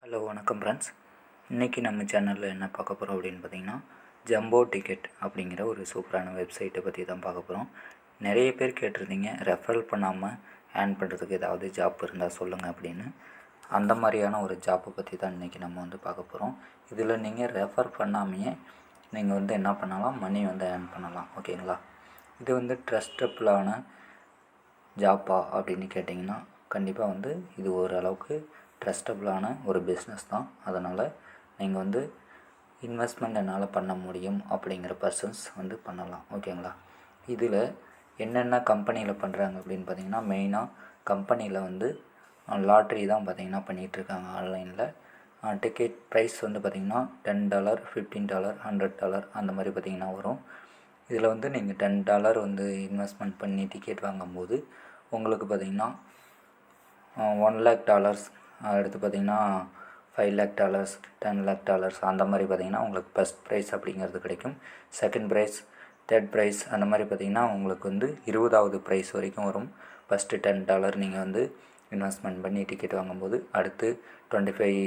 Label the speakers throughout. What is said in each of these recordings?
Speaker 1: Hello வணக்கம் friends. இன்றைக்கி நம்ம சேனலில் என்ன பார்க்க போகிறோம் அப்படின்னு பார்த்திங்கன்னா, ஜம்போ டிக்கெட் அப்படிங்கிற ஒரு சூப்பரான வெப்சைட்டை பற்றி தான் பார்க்க போகிறோம். நிறைய பேர் கேட்டிருந்தீங்க, ரெஃபரல் பண்ணாமல் ஏர்ன் பண்ணுறதுக்கு ஏதாவது ஜாப் இருந்தால் சொல்லுங்கள் அப்படின்னு. அந்த மாதிரியான ஒரு ஜாப்பை பற்றி தான் இன்றைக்கி நம்ம பார்க்க போகிறோம். இதில் நீங்கள் ரெஃபர் பண்ணாமையே நீங்கள் என்ன பண்ணலாம், மணி ஏர்ன் பண்ணலாம். ஓகேங்களா? இது ட்ரஸ்டபுளான ஜாப்பா அப்படின்னு கேட்டிங்கன்னா கண்டிப்பாக இது ஓரளவுக்கு ட்ரஸ்டபுளான ஒரு பிஸ்னஸ் தான். அதனால் நீங்கள் இன்வெஸ்ட்மெண்ட் என்னால் பண்ண முடியும் அப்படிங்கிற பர்சன்ஸ் பண்ணலாம். ஓகேங்களா? இதில் என்னென்ன கம்பெனியில் பண்ணுறாங்க அப்படின்னு பார்த்திங்கன்னா, மெயினாக கம்பெனியில் லாட்ரி தான் பார்த்திங்கன்னா பண்ணிகிட்ருக்காங்க ஆன்லைனில். டிக்கெட் ப்ரைஸ் பார்த்திங்கன்னா $10, $15, $100 அந்த மாதிரி பார்த்திங்கன்னா வரும். இதில் நீங்கள் $10 இன்வெஸ்ட்மெண்ட் பண்ணி டிக்கெட் வாங்கும்போது உங்களுக்கு பார்த்திங்கன்னா $1 lakh, அடுத்து பார்த்திங்கன்னா $5 lakh, $10 lakh அந்த மாதிரி பார்த்திங்கன்னா உங்களுக்கு ஃபஸ்ட் ப்ரைஸ் அப்படிங்கிறது கிடைக்கும். செகண்ட் ப்ரைஸ், தேர்ட் ப்ரைஸ் அந்த மாதிரி பார்த்திங்கன்னா உங்களுக்கு 20வது ப்ரைஸ் வரைக்கும் வரும். ஃபஸ்ட்டு $10 நீங்கள் இன்வெஸ்ட்மெண்ட் பண்ணி டிக்கெட் வாங்கும்போது, அடுத்து 25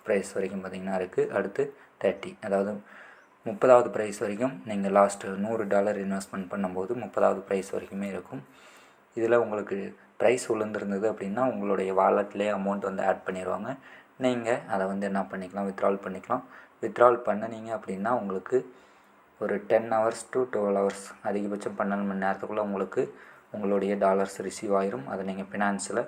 Speaker 1: ப்ரைஸ் வரைக்கும் பார்த்திங்கன்னா இருக்குது. அடுத்து 30, அதாவது 30வது ப்ரைஸ் வரைக்கும் நீங்கள் லாஸ்ட்டு $100 இன்வெஸ்ட்மெண்ட் பண்ணும்போது 30வது ப்ரைஸ் வரைக்குமே இருக்கும். இதில் உங்களுக்கு ப்ரைஸ் விழுந்துருந்தது அப்படின்னா உங்களுடைய வாலெட்லேயே அமௌண்ட் ஆட் பண்ணிடுவாங்க. நீங்கள் அதை என்ன பண்ணிக்கலாம், வித்ட்ரால் பண்ணிக்கலாம். வித்ட்ரால் பண்ணினீங்க அப்படின்னா உங்களுக்கு ஒரு 10 hours to 12 hours, அதிகபட்சம் 12 மணி நேரத்துக்குள்ளே உங்களுக்கு உங்களுடைய டாலர்ஸ் ரிசீவ் ஆகிரும். அதை நீங்கள் ஃபினான்ஸில்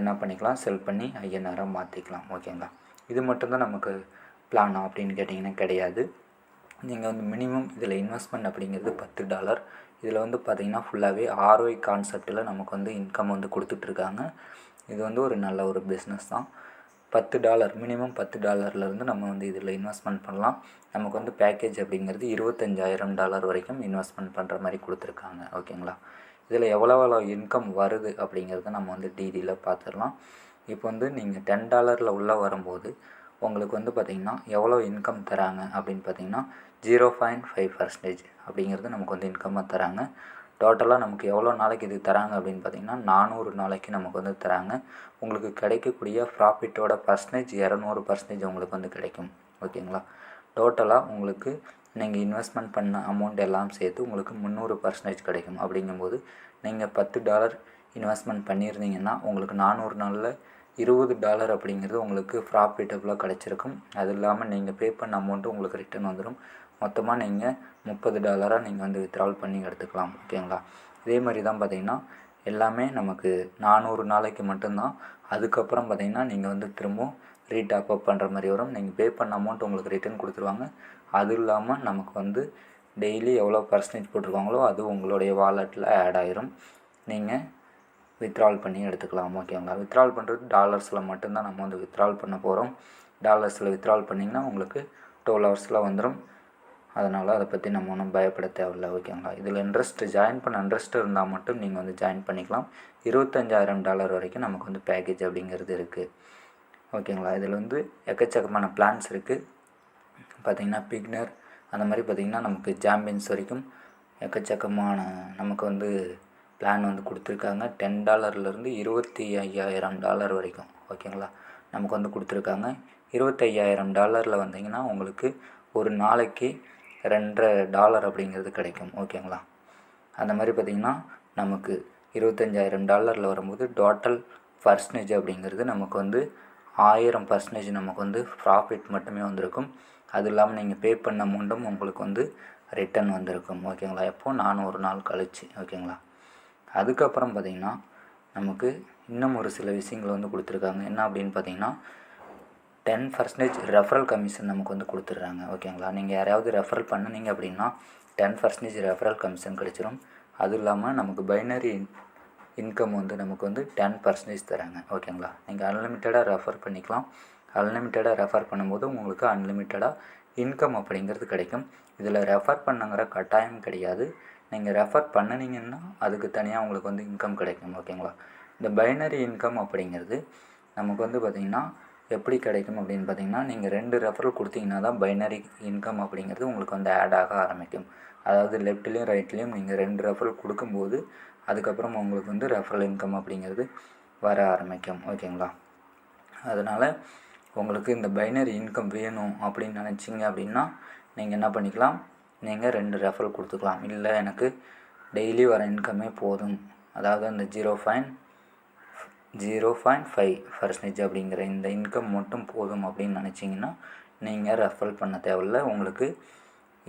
Speaker 1: என்ன பண்ணிக்கலாம், செல் பண்ணி INR மாற்றிக்கலாம். ஓகேங்களா? இது மட்டும்தான் நமக்கு பிளானா அப்படின்னு கேட்டிங்கன்னா கிடையாது. நீங்கள் மினிமம் இதில் இன்வெஸ்ட்மெண்ட் அப்படிங்கிறது $10. இதில் பார்த்திங்கன்னா ஃபுல்லாகவே ROI கான்செப்டில் நமக்கு இன்கம் கொடுத்துட்ருக்காங்க. இது ஒரு நல்ல ஒரு பிஸ்னஸ் தான். $10, மினிமம் $10 நம்ம இதில் இன்வெஸ்ட்மெண்ட் பண்ணலாம். நமக்கு பேக்கேஜ் அப்படிங்கிறது $25,000 வரைக்கும் இன்வெஸ்ட்மெண்ட் பண்ணுற மாதிரி கொடுத்துருக்காங்க. ஓகேங்களா? இதில் எவ்வளோ இன்கம் வருது அப்படிங்கிறத நம்ம டீடெயிலாக பார்த்துடலாம். இப்போ நீங்கள் $10 உள்ளே வரும்போது உங்களுக்கு பார்த்திங்கன்னா எவ்வளோ இன்கம் தராங்க அப்படின்னு பார்த்திங்கன்னா 0.5% அப்படிங்கிறது நமக்கு இன்கம்மாக தராங்க. டோட்டலாக நமக்கு எவ்வளோ நாளைக்கு இது தராங்க அப்படின்னு பார்த்திங்கன்னா 400 நாளைக்கு நமக்கு தராங்க. உங்களுக்கு கிடைக்கக்கூடிய ப்ராஃபிட்டோட பர்சன்டேஜ் 200% உங்களுக்கு கிடைக்கும். ஓகேங்களா? டோட்டலாக உங்களுக்கு நீங்கள் இன்வெஸ்ட்மெண்ட் பண்ண அமௌண்ட் எல்லாம் சேர்த்து உங்களுக்கு 300% கிடைக்கும். அப்படிங்கும்போது நீங்கள் $10 இன்வெஸ்ட்மெண்ட் பண்ணியிருந்தீங்கன்னா உங்களுக்கு 400 நாளில் $20 அப்படிங்கிறது உங்களுக்கு ப்ராஃபிட்டபுளாக கிடச்சிருக்கும். அது இல்லாமல் நீங்கள் பே பண்ண அமௌண்ட்டு உங்களுக்கு ரிட்டர்ன் வந்துடும். மொத்தமாக நீங்கள் $30 நீங்கள் வித்ட்ரால் பண்ணி எடுத்துக்கலாம். ஓகேங்களா? இதே மாதிரி தான் பார்த்திங்கன்னா எல்லாமே நமக்கு 400 நாளைக்கு மட்டும்தான். அதுக்கப்புறம் பார்த்திங்கன்னா நீங்கள் திரும்பவும் ரீடாப் அப் பண்ணுற மாதிரி வரும். நீங்கள் பே பண்ண அமௌண்ட் உங்களுக்கு ரிட்டர்ன் கொடுத்துருவாங்க. அது இல்லாமல் நமக்கு டெய்லி எவ்வளோ பர்சன்டேஜ் போட்டிருக்காங்களோ அது உங்களுடைய வாலெட்டில் ஆட் ஆயிரும். நீங்கள் வித்ட்ரால் பண்ணி எடுத்துக்கலாம். ஓகேங்களா? வித்ட்ரால் பண்ணுறது டாலர்ஸில் மட்டும்தான் நம்ம வித்ட்ரால் பண்ண போகிறோம். டாலர்ஸில் வித்ட்ரால் பண்ணிங்கன்னா உங்களுக்கு 12 hours வந்துடும். அதனால் அதை பற்றி நம்ம ஒன்றும் பயப்பட தேவையில்லை. ஓகேங்களா? இதில் ஜாயின் பண்ண இன்ட்ரெஸ்ட் இருந்தால் மட்டும் நீங்கள் ஜாயின் பண்ணிக்கலாம். $25,000 வரைக்கும் நமக்கு பேக்கேஜ் அப்படிங்கிறது இருக்குது. ஓகேங்களா? இதில் எக்கச்சக்கமான பிளான்ஸ் இருக்குது. பார்த்திங்கன்னா பிகினர் அந்த மாதிரி பார்த்திங்கன்னா நமக்கு சாம்பியன்ஸ் வரைக்கும் எக்கச்சக்கமான நமக்கு பிளான் கொடுத்துருக்காங்க. $10 $25,000 வரைக்கும். ஓகேங்களா? நமக்கு கொடுத்துருக்காங்க. $25,000 வந்தீங்கன்னா உங்களுக்கு ஒரு நாளைக்கு $2.5 அப்படிங்கிறது கிடைக்கும். ஓகேங்களா? அந்த மாதிரி பார்த்திங்கன்னா நமக்கு $25,000 வரும்போது டோட்டல் பர்சன்டேஜ் அப்படிங்கிறது நமக்கு 1000% நமக்கு ப்ராஃபிட் மட்டுமே வந்திருக்கும். அது இல்லாமல் நீங்கள் பே பண்ண அமௌண்ட்டும் உங்களுக்கு ரிட்டன் வந்திருக்கும். ஓகேங்களா? எப்போ 400 நாள் கழிச்சு. ஓகேங்களா? அதுக்கப்புறம் பார்த்திங்கன்னா நமக்கு இன்னும் ஒரு சில விஷயங்கள் கொடுத்துருக்காங்க. என்ன அப்படின்னு பார்த்திங்கன்னா 10% ரெஃபரல் கமிஷன் நமக்கு கொடுத்துட்றாங்க. ஓகேங்களா? நீங்கள் யாரையாவது ரெஃபரல் பண்ணினீங்க அப்படின்னா 10% ரெஃபரல் கமிஷன் கிடைச்சிரும். அது இல்லாமல் நமக்கு பைனரி இன்கம் நமக்கு 10% தராங்க. ஓகேங்களா? நீங்கள் அன்லிமிட்டடாக ரெஃபர் பண்ணிக்கலாம். அன்லிமிட்டடாக ரெஃபர் பண்ணும்போது உங்களுக்கு அன்லிமிட்டடாக இன்கம் அப்படிங்கிறது கிடைக்கும். இதில் ரெஃபர் பண்ணுங்கிற கட்டாயம் கிடையாது. நீங்கள் ரெஃபர் பண்ணினீங்கன்னா அதுக்கு தனியாக உங்களுக்கு இன்கம் கிடைக்கும். ஓகேங்களா? இந்த பைனரி இன்கம் அப்படிங்கிறது நமக்கு பார்த்திங்கன்னா எப்படி கிடைக்கும் அப்படின்னு பார்த்திங்கன்னா, நீங்கள் 2 ரெஃபரல் கொடுத்தீங்கன்னா தான் பைனரி இன்கம் அப்படிங்கிறது உங்களுக்கு ஆட் ஆக ஆரம்பிக்கும். அதாவது லெஃப்ட்லேயும் ரைட்லேயும் நீங்கள் 2 ரெஃபரல் கொடுக்கும்போது அதுக்கப்புறம் உங்களுக்கு ரெஃபரல் இன்கம் அப்படிங்கிறது வர ஆரம்பிக்கும். ஓகேங்களா? அதனால் உங்களுக்கு இந்த பைனரி இன்கம் வேணும் அப்படின்னு நினச்சிங்க அப்படின்னா நீங்கள் என்ன பண்ணிக்கலாம், நீங்கள் 2 ரெஃபரல் கொடுத்துக்கலாம். இல்லை எனக்கு டெய்லி வர இன்கமே போதும், அதாவது அந்த 0.5% அப்படிங்கிற இந்த இன்கம் மட்டும் போதும் அப்படின்னு நினச்சிங்கன்னா நீங்கள் ரெஃபரல் பண்ண தேவையில்ல. உங்களுக்கு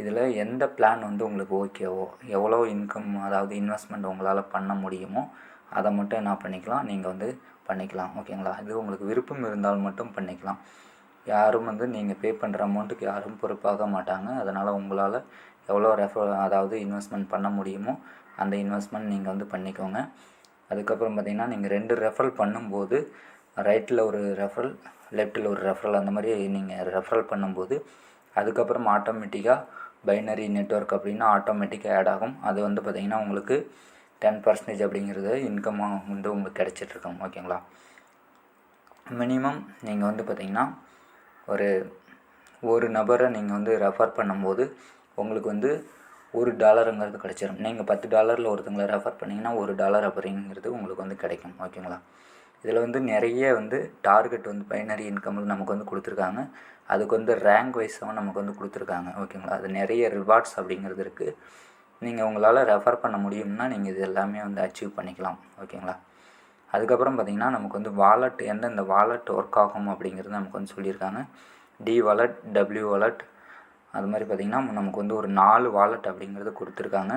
Speaker 1: இதில் எந்த பிளான் வந்து உங்களுக்கு ஓகேவோ, எவ்வளோ இன்கம் அதாவது இன்வெஸ்ட்மெண்ட் உங்களால் பண்ண முடியுமோ அதை மட்டும் என்ன பண்ணிக்கலாம், நீங்கள் வந்து பண்ணிக்கலாம். ஓகேங்களா? இது உங்களுக்கு விருப்பம் இருந்தால் மட்டும் பண்ணிக்கலாம். யாரும் வந்து நீங்கள் பே பண்ணுற அமௌண்ட்டுக்கு யாரும் பொறுப்பாக மாட்டாங்க. அதனால் உங்களால் எவ்வளோ அதாவது இன்வெஸ்ட்மெண்ட் பண்ண முடியுமோ அந்த இன்வெஸ்ட்மெண்ட் நீங்கள் வந்து பண்ணிக்கோங்க. அதுக்கப்புறம் பார்த்திங்கன்னா நீங்கள் 2 ரெஃபரல் பண்ணும்போது ரைட்டில் ஒரு ரெஃபரல், லெஃப்ட்டில் ஒரு ரெஃபரல், அந்த மாதிரி நீங்கள் ரெஃபரல் பண்ணும்போது அதுக்கப்புறம் ஆட்டோமேட்டிக்காக பைனரி நெட்வொர்க் அப்படின்னு ஆட்டோமேட்டிக்காக ஆட் ஆகும். அது வந்து பார்த்திங்கன்னா உங்களுக்கு 10% அப்படிங்கிறது இன்கமாக வந்து உங்களுக்கு கிடச்சிட்ருக்கோம். ஓகேங்களா? மினிமம் நீங்கள் வந்து பார்த்திங்கன்னா ஒரு நபரை நீங்கள் வந்து ரெஃபர் பண்ணும்போது உங்களுக்கு வந்து $1 கிடச்சிடும். நீங்கள் $10 ஒருத்தங்களை ரெஃபர் பண்ணிங்கன்னா $1 அப்படிங்கிறது உங்களுக்கு வந்து கிடைக்கும். ஓகேங்களா? இதில் வந்து நிறைய வந்து டார்கெட் வந்து பைனரி இன்கமில் நமக்கு வந்து கொடுத்துருக்காங்க. அதுக்கு வந்து ரேங்க் வைஸாகவும் நமக்கு வந்து கொடுத்துருக்காங்க. ஓகேங்களா? அது நிறைய ரிவார்ட்ஸ் அப்படிங்கிறது இருக்குது. நீங்கள் உங்களால் ரெஃபர் பண்ண முடியும்னா நீங்கள் இது எல்லாமே வந்து அச்சீவ் பண்ணிக்கலாம். ஓகேங்களா? அதுக்கப்புறம் பார்த்திங்கன்னா நமக்கு வந்து வாலெட், எந்தெந்த வாலெட் ஒர்க் ஆகும் அப்படிங்கிறது நமக்கு வந்து சொல்லியிருக்காங்க. டி வாலெட், டபிள்யூ வாலெட், அது மாதிரி பார்த்திங்கன்னா நமக்கு வந்து ஒரு 4 வாலெட் அப்படிங்கிறது கொடுத்துருக்காங்க.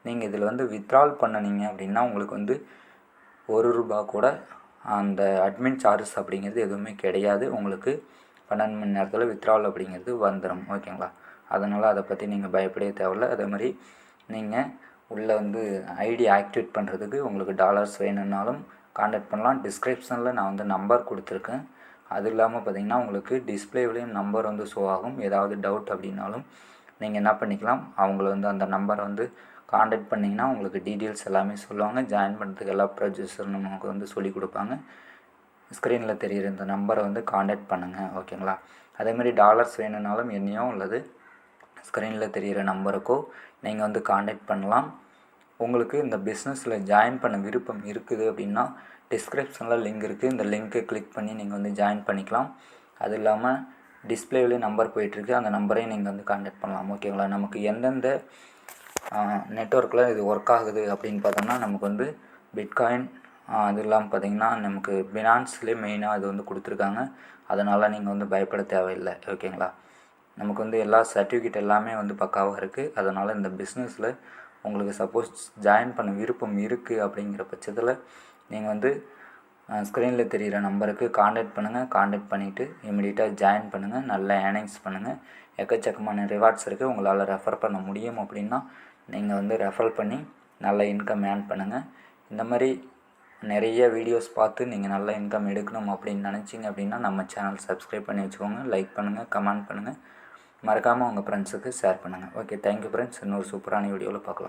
Speaker 1: நீங்கள் இதில் வந்து வித்ட்ரால் பண்ணினீங்க அப்படின்னா உங்களுக்கு வந்து ₹1 கூட அந்த அட்மின் சார்ஜஸ் அப்படிங்கிறது எதுவுமே கிடையாது. உங்களுக்கு 12 மணி நேரத்தில் வித்ட்ரால் அப்படிங்கிறது வந்துடும். ஓகேங்களா? அதனால் அதை பற்றி நீங்கள் பயப்படவே தேவையில்ல. அதே மாதிரி நீங்கள் உள்ளே வந்து ஐடி ஆக்டிவேட் பண்ணுறதுக்கு உங்களுக்கு டாலர்ஸ் வேணும்னாலும் கான்டாக்ட் பண்ணலாம். டிஸ்கிரிப்ஷனில் நான் வந்து நம்பர் கொடுத்துருக்கேன். அது இல்லாமல் பார்த்திங்கன்னா உங்களுக்கு டிஸ்பிளேவிலையும் நம்பர் வந்து ஷோ ஆகும். ஏதாவது டவுட் அப்படின்னாலும் நீங்கள் என்ன பண்ணிக்கலாம், அவங்கள வந்து அந்த நம்பரை வந்து கான்டாக்ட் பண்ணிங்கன்னா உங்களுக்கு டீட்டெயில்ஸ் எல்லாமே சொல்லுவாங்க. ஜாயின் பண்ணுறதுக்கு எல்லா ப்ரொசீஜரும் நமக்கு வந்து சொல்லிக் கொடுப்பாங்க. ஸ்க்ரீனில் தெரிகிற இந்த நம்பரை வந்து கான்டாக்ட் பண்ணுங்கள். ஓகேங்களா? அதேமாதிரி டாலர்ஸ் வேணும்னாலும் என்னையோ அல்லது ஸ்க்ரீனில் தெரிகிற நம்பருக்கோ நீங்கள் வந்து கான்டாக்ட் பண்ணலாம். உங்களுக்கு இந்த பிஸ்னஸில் ஜாயின் பண்ண விருப்பம் இருக்குது அப்படின்னா டிஸ்கிரிப்ஷனில் லிங்க் இருக்குது. இந்த லிங்க்கை கிளிக் பண்ணி நீங்கள் வந்து ஜாயின் பண்ணிக்கலாம். அது இல்லாமல் டிஸ்பிளேவிலே நம்பர் போயிட்டுருக்கு, அந்த நம்பரையும் நீங்கள் வந்து கான்டாக்ட் பண்ணலாம். ஓகேங்களா? நமக்கு எந்தெந்த நெட்வொர்க்கில் இது ஒர்க் ஆகுது அப்படின்னு பார்த்தோம்னா நமக்கு வந்து பிட்காயின், அது இல்லாமல் பார்த்திங்கன்னா நமக்கு பினான்ஸ்லேயே மெயினாக இது வந்து கொடுத்துருக்காங்க. அதனால் நீங்கள் வந்து பயப்பட தேவையில்லை. ஓகேங்களா? நமக்கு வந்து எல்லா சர்டிஃபிகேட் எல்லாமே வந்து பக்காவாக இருக்குது. அதனால் இந்த பிஸ்னஸில் உங்களுக்கு சப்போஸ் ஜாயின் பண்ண விருப்பம் இருக்குது அப்படிங்கிற பட்சத்தில் நீங்கள் வந்து ஸ்க்ரீனில் தெரிகிற நம்பருக்கு கான்டாக்ட் பண்ணுங்கள். கான்டாக்ட் பண்ணிவிட்டு இமீடியட்டாக ஜாயின் பண்ணுங்கள். நல்ல ஏர்னிங்ஸ் பண்ணுங்கள். எக்கச்சக்கமான ரிவார்ட்ஸ் இருக்குது. உங்களால் ரெஃபர் பண்ண முடியும் அப்படின்னா நீங்கள் வந்து ரெஃபர் பண்ணி நல்ல இன்கம் ஏர்ன் பண்ணுங்கள். இந்த மாதிரி நிறைய வீடியோஸ் பார்த்து நீங்கள் நல்ல இன்கம் எடுக்கணும் அப்படின்னு நினச்சிங்க அப்படின்னா நம்ம சேனல் சப்ஸ்கிரைப் பண்ணி வச்சுக்கோங்க. லைக் பண்ணுங்கள், கமெண்ட் பண்ணுங்கள், மறக்காமல் உங்கள் ஃப்ரெண்ட்ஸுக்கு ஷேர் பண்ணுங்கள். Okay, thank you friends. இன்னொரு சூப்பரான வீடியோவில் பார்க்கலாம்.